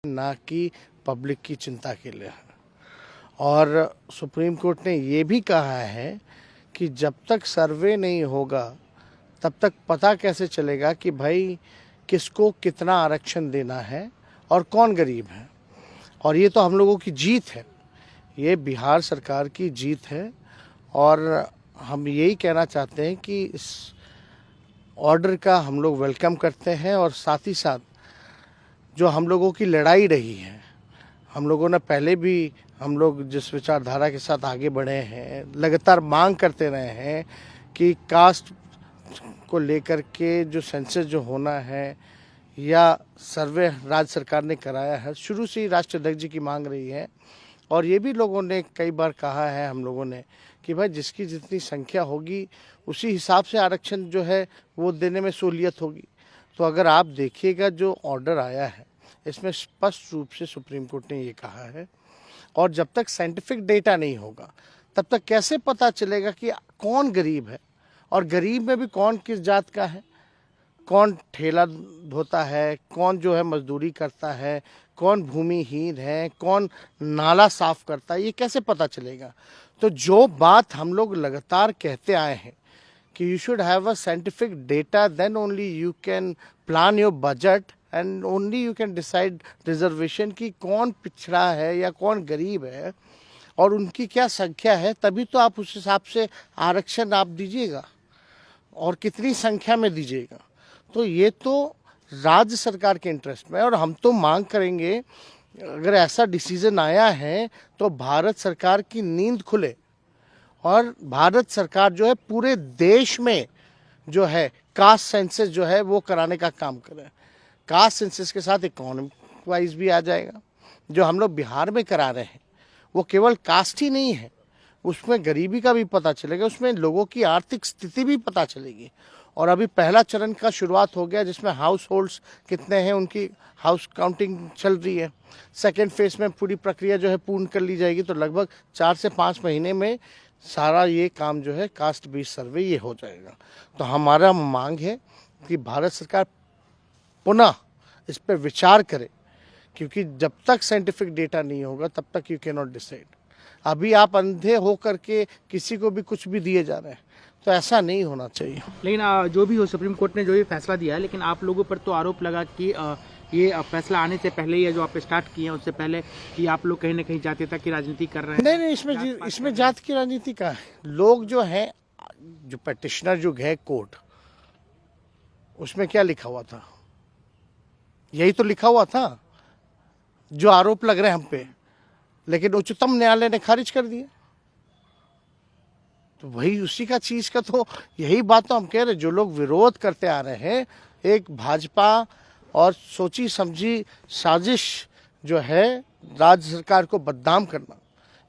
ना कि पब्लिक की चिंता के लिए। और सुप्रीम कोर्ट ने ये भी कहा है कि जब तक सर्वे नहीं होगा तब तक पता कैसे चलेगा कि भाई किसको कितना आरक्षण देना है और कौन गरीब है। और ये तो हम लोगों की जीत है, ये बिहार सरकार की जीत है। और हम यही कहना चाहते हैं कि इस ऑर्डर का हम लोग वेलकम करते हैं। और साथ ही साथ जो हम लोगों की लड़ाई रही है, हम लोगों ने पहले भी, हम लोग जिस विचारधारा के साथ आगे बढ़े हैं, लगातार मांग करते रहे हैं कि कास्ट को लेकर के जो सेंसस जो होना है या सर्वे राज्य सरकार ने कराया है, शुरू से ही राष्ट्रीय अध्यक्ष जी की मांग रही है। और ये भी लोगों ने कई बार कहा है हम लोगों ने कि भाई जिसकी जितनी संख्या होगी उसी हिसाब से आरक्षण जो है वो देने में सहूलियत होगी। तो अगर आप देखिएगा जो ऑर्डर आया है इसमें स्पष्ट रूप से सुप्रीम कोर्ट ने ये कहा है। और जब तक साइंटिफिक डेटा नहीं होगा तब तक कैसे पता चलेगा कि कौन गरीब है, और गरीब में भी कौन किस जात का है, कौन ठेला धोता है, कौन जो है मजदूरी करता है, कौन भूमिहीन है, कौन नाला साफ करता है, ये कैसे पता चलेगा। तो जो बात हम लोग लगातार कहते आए हैं कि you should have a scientific data, then only you can plan your budget and only you can decide reservation की कौन पिछड़ा है या कौन गरीब है और उनकी क्या संख्या है, तभी तो आप उस हिसाब से आरक्षण आप दीजिएगा और कितनी संख्या में दीजिएगा। तो ये तो राज्य सरकार के इंटरेस्ट में है। और हम तो मांग करेंगे अगर ऐसा डिसीजन आया है तो भारत सरकार की नींद खुले और भारत सरकार जो है पूरे देश में जो है कास्ट सेंसस जो है वो कराने का काम करे। कास्ट सेंसस के साथ इकोनॉमिक वाइज भी आ जाएगा। जो हम लोग बिहार में करा रहे हैं वो केवल कास्ट ही नहीं है, उसमें गरीबी का भी पता चलेगा, उसमें लोगों की आर्थिक स्थिति भी पता चलेगी। और अभी पहला चरण का शुरुआत हो गया जिसमें हाउस होल्ड्स कितने हैं उनकी हाउस काउंटिंग चल रही है। सेकेंड फेज में पूरी प्रक्रिया जो है पूर्ण कर ली जाएगी। तो लगभग 4 से 5 महीने में सारा ये काम जो है कास्ट बेस्ड सर्वे ये हो जाएगा। तो हमारा मांग है कि भारत सरकार पुनः इस पर विचार करे, क्योंकि जब तक साइंटिफिक डेटा नहीं होगा तब तक यू कैन नॉट डिसाइड। अभी आप अंधे हो करके किसी को भी कुछ भी दिए जा रहे हैं, तो ऐसा नहीं होना चाहिए। लेकिन जो भी हो, सुप्रीम कोर्ट ने जो भी फैसला दिया है, लेकिन आप लोगों पर तो आरोप लगा कि ये फैसला आने से पहले या जो आप स्टार्ट किए हैं उससे पहले कि आप लोग कहीं ना कहीं जातीयता की राजनीति कर रहे हैं। नहीं, इसमें जात की राजनीति का है। लोग जो है, जो पेटिशनर जो गए कोर्ट, उसमें क्या लिखा हुआ था? यही तो लिखा हुआ था जो आरोप लग रहे हैं हम पे, लेकिन उच्चतम न्यायालय ने खारिज कर दिया। तो वही उसी का चीज का, तो यही बात तो हम कह रहे, जो लोग विरोध करते आ रहे हैं, एक भाजपा और सोची समझी साजिश जो है राज्य सरकार को बदनाम करना,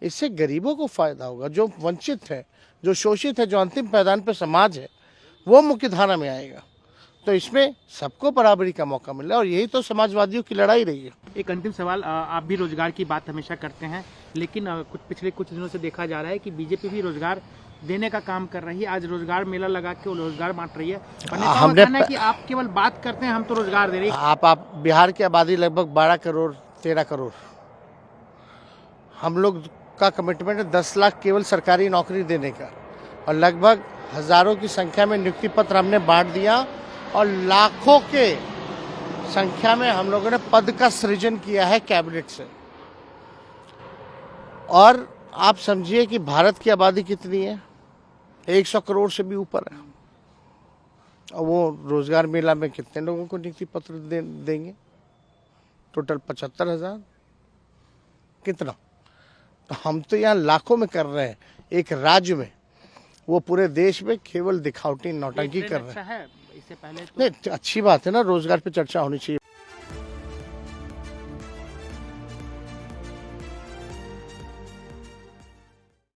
इससे गरीबों को फायदा होगा। जो वंचित है, जो शोषित है, जो अंतिम पायदान पर समाज है, वो मुख्य धारा में आएगा। तो इसमें सबको बराबरी का मौका मिला और यही तो समाजवादियों की लड़ाई रही है। एक अंतिम सवाल, आप भी रोजगार की बात हमेशा करते हैं, लेकिन पिछले कुछ दिनों से देखा जा रहा है कि बीजेपी भी रोजगार देने का काम कर रही है। आज रोजगार मेला लगा के रोजगार बांट रही है। हमने कहना है कि आप केवल बात करते हैं, हम तो रोजगार दे रहे हैं। आप बिहार की आबादी लगभग 12 करोड़ 13 करोड़, हम लोग का कमिटमेंट है 10 लाख केवल सरकारी नौकरी देने का, और लगभग हजारों की संख्या में नियुक्ति पत्र हमने बांट दिया और लाखों के संख्या में हम लोगों ने पद का सृजन किया है कैबिनेट से। और आप समझिए कि भारत की आबादी कितनी है, 100 करोड़ से भी ऊपर है। और वो रोजगार मेला में कितने लोगों को नियुक्ति पत्र देंगे? टोटल 75,000, कितना? तो हम तो यहाँ लाखों में कर रहे हैं, एक राज्य में, वो पूरे देश में केवल दिखावटी नौटंकी कर रहे हैं। इससे पहले नहीं, अच्छी बात है ना, रोजगार पे चर्चा होनी चाहिए।